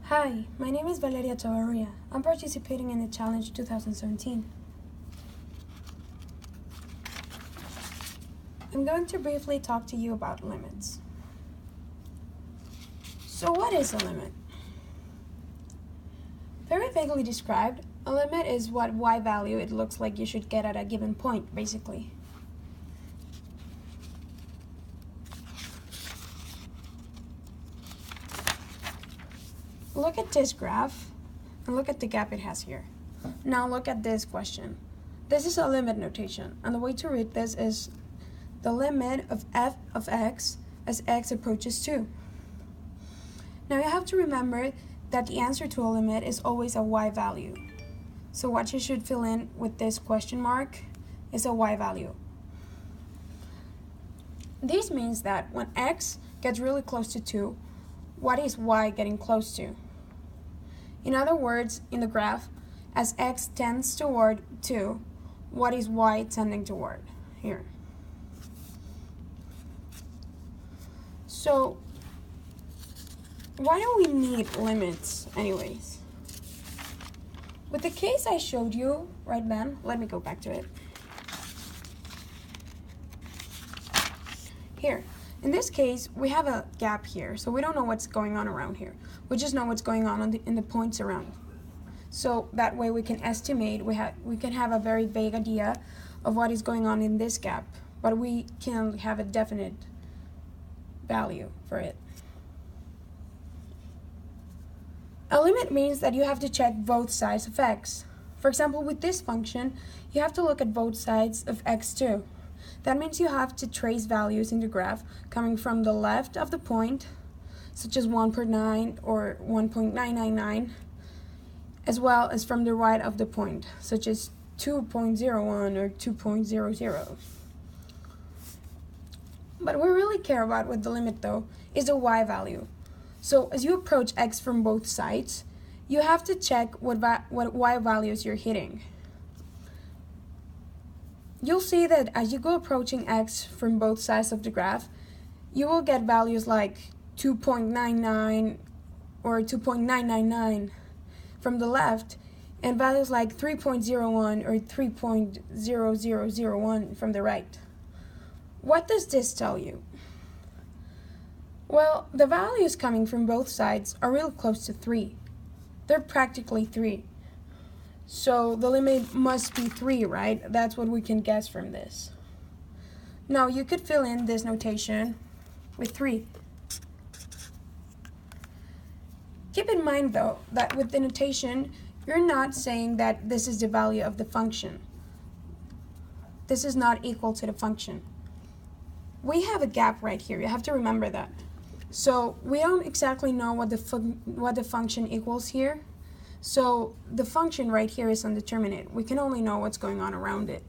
Hi, my name is Valeria Chavarria. I'm participating in the Challenge 2017. I'm going to briefly talk to you about limits. So what is a limit? Very vaguely described, a limit is what y value it looks like you should get at a given point, basically. Look at this graph and look at the gap it has here. Now look at this question. This is a limit notation, and the way to read this is the limit of f of x as x approaches 2. Now you have to remember that the answer to a limit is always a y value. So what you should fill in with this question mark is a y value. This means that when x gets really close to 2, what is y getting close to? In other words, in the graph, as x tends toward 2, what is y tending toward? Here. So, why do we need limits anyways? With the case I showed you right then, let me go back to it. Here. In this case, we have a gap here, so we don't know what's going on around here. We just know what's going on in the points around. So that way we can estimate, we can have a very vague idea of what is going on in this gap, but we can have a definite value for it. A limit means that you have to check both sides of x. For example, with this function, you have to look at both sides of x2. That means you have to trace values in the graph coming from the left of the point, such as 1.9 or 1.999, as well as from the right of the point, such as 2.01 or 2.00. But what we really care about with the limit, though, is the y value. So as you approach x from both sides, you have to check what y values you're hitting. You'll see that as you go approaching x from both sides of the graph, you will get values like 2.99 or 2.999 from the left, and values like 3.01 or 3.0001 from the right. What does this tell you? Well, the values coming from both sides are real close to 3. They're practically 3. So the limit must be 3, right? That's what we can guess from this. Now you could fill in this notation with 3. Keep in mind though that with the notation, you're not saying that this is the value of the function. This is not equal to the function. We have a gap right here. You have to remember that. So we don't exactly know what the function equals here. So the function right here is undeterminate. We can only know what's going on around it.